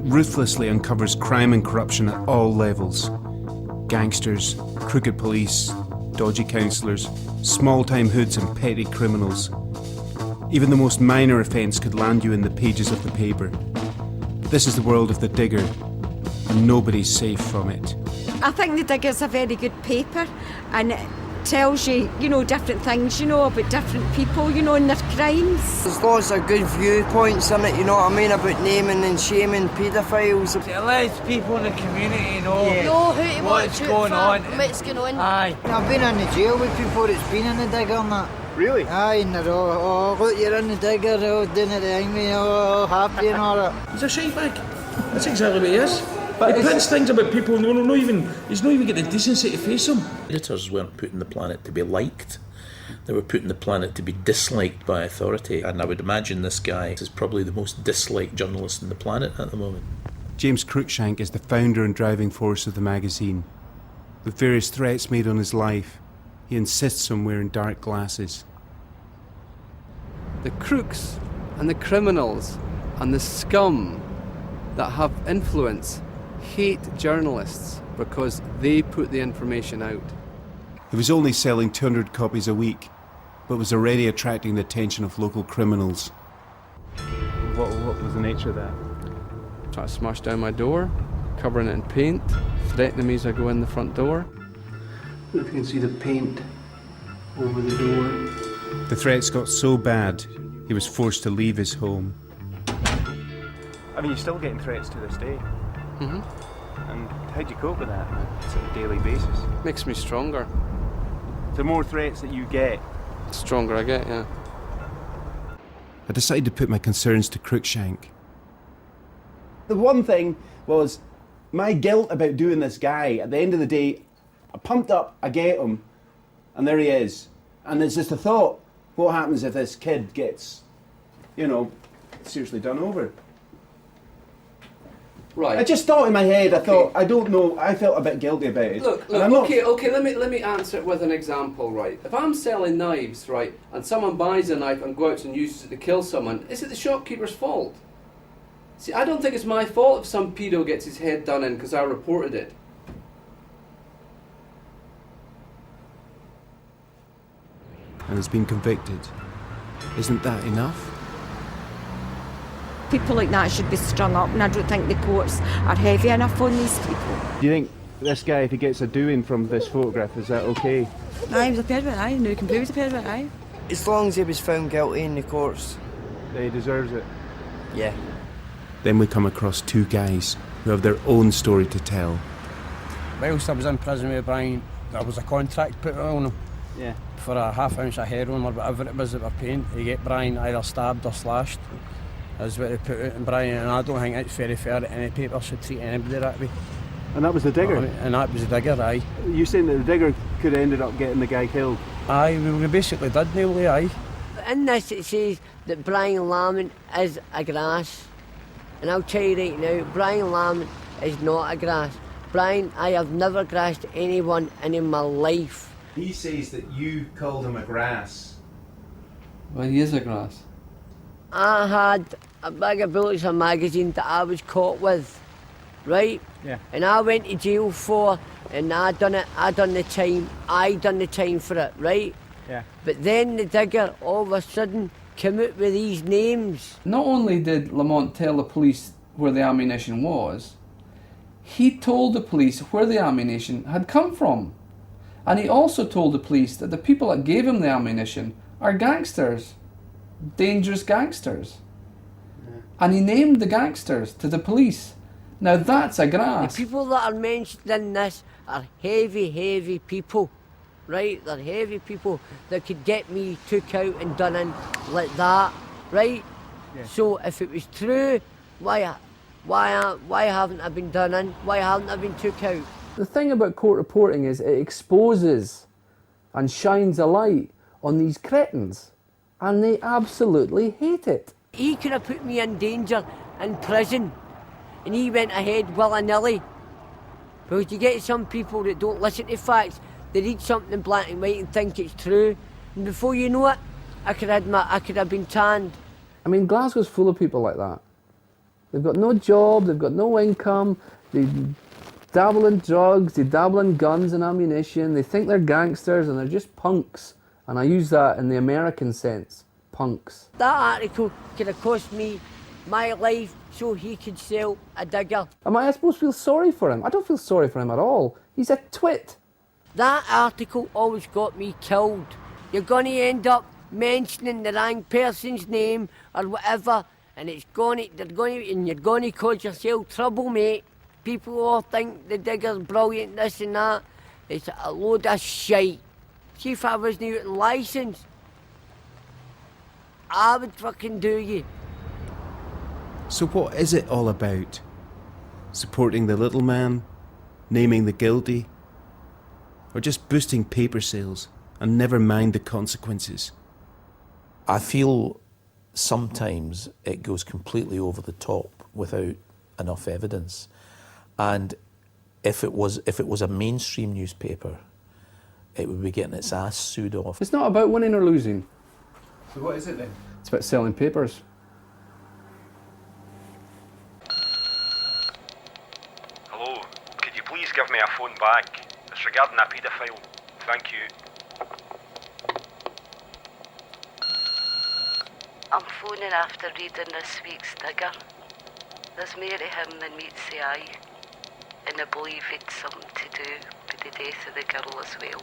ruthlessly uncovers crime and corruption at all levels. Gangsters, crooked police, dodgy councillors, small-time hoods and petty criminals. Even the most minor offence could land you in the pages of the paper. This is the world of the Digger, and nobody's safe from it. I think the Digger's a very good paper, and it tells you, different things, about different people, and their crimes. There's lots of good viewpoints in it, about naming and shaming paedophiles. It lets people in the community know who to what's watch going on. What's going on. Aye. I've been in the jail with people that's been in the Digger and that. Really? Aye, and they're all, look, you're in the Digger, doing it behind me, all happy and all that. He's a shitebag. That's exactly what he is. But he prints things about people, he's not even got the decency to face them. Editors weren't put on the planet to be liked. They were put on the planet to be disliked by authority. And I would imagine this guy is probably the most disliked journalist on the planet at the moment. James Cruikshank is the founder and driving force of the magazine. With various threats made on his life, he insists on wearing dark glasses. The crooks and the criminals and the scum that have influence hate journalists because they put the information out. He was only selling 200 copies a week, but was already attracting the attention of local criminals. What was the nature of that? Trying to smash down my door, covering it in paint, threatening me as I go in the front door. If you can see the paint over the door. The threats got so bad, he was forced to leave his home. I mean, you're still getting threats to this day. Mm-hmm. And how do you cope with that on a daily basis? Makes me stronger. The more threats that you get, the stronger I get, yeah. I decided to put my concerns to Cruikshank. The one thing was my guilt about doing this guy. At the end of the day, I pumped up, I get him, and there he is. And it's just a thought, what happens if this kid gets, seriously done over? Right. I just thought in my head, I thought, I don't know, I felt a bit guilty about it. Look, okay, let me answer it with an example, right? If I'm selling knives, right, and someone buys a knife and goes out and uses it to kill someone, is it the shopkeeper's fault? See, I don't think it's my fault if some pedo gets his head done in because I reported it. And has been convicted. Isn't that enough? People like that should be strung up, and I don't think the courts are heavy enough on these people. do you think this guy, if he gets a doing from this photograph, is that okay? Aye, he was a pervert, aye. No, he can prove he was a pervert, aye. As long as he was found guilty in the courts. He deserves it. Yeah. Then we come across two guys who have their own story to tell. Whilst I was in prison with Brian, there was a contract put on him. Yeah. For a half ounce of heroin or whatever it was that we're paying to get Brian either stabbed or slashed. That's what they put out in Brian, and I don't think it's very fair that any paper should treat anybody that way. And that was the Digger? And that was the Digger, aye. You saying that the Digger could have ended up getting the guy killed? Aye, we basically did, nearly, aye. In this it says that Brian Lamont is a grass. And I'll tell you right now, Brian Lamont is not a grass. Brian, I have never grassed anyone in my life. He says that you called him a grass. Well, he is a grass. I had a bag of bullets, a magazine that I was caught with, right? Yeah. And I went to jail for, and I done the time for it, right? Yeah. But then the Digger all of a sudden came out with these names. Not only did Lamont tell the police where the ammunition was, he told the police where the ammunition had come from. And he also told the police that the people that gave him the ammunition are gangsters. Dangerous gangsters. Yeah. And he named the gangsters to the police. Now that's a grass. The people that are mentioned in this are heavy people. Right? They're heavy people that could get me took out and done in like that. Right? Yeah. So if it was true, why haven't I been done in? Why haven't I been took out? The thing about court reporting is it exposes and shines a light on these cretins, and they absolutely hate it. He could have put me in danger in prison, and he went ahead willy-nilly. Because you get some people that don't listen to facts, they read something in black and white and think it's true, and before you know it, I could have been tanned. I mean, Glasgow's full of people like that. They've got no job, they've got no income, they dabble in drugs, they dabble in guns and ammunition, they think they're gangsters and they're just punks. And I use that in the American sense, punks. That article could have cost me my life so he could sell a digger. Am I supposed to feel sorry for him? I don't feel sorry for him at all. He's a twit. That article always got me killed. You're going to end up mentioning the wrong person's name or whatever, and you're going to cause yourself trouble, mate. People all think the digger's brilliant, this and that. It's a load of shite. See, if I wasn't out in licence, I would fucking do you. So what is it all about? Supporting the little man? Naming the guilty? Or just boosting paper sales and never mind the consequences? I feel sometimes it goes completely over the top without enough evidence. And if it was a mainstream newspaper, it would be getting its ass sued off. It's not about winning or losing. So what is it then? It's about selling papers. Hello, could you please give me a phone back? It's regarding a paedophile. Thank you. I'm phoning after reading this week's digger. There's more to him than meets the eye, and I believe it's something to do with the death of the girl as well.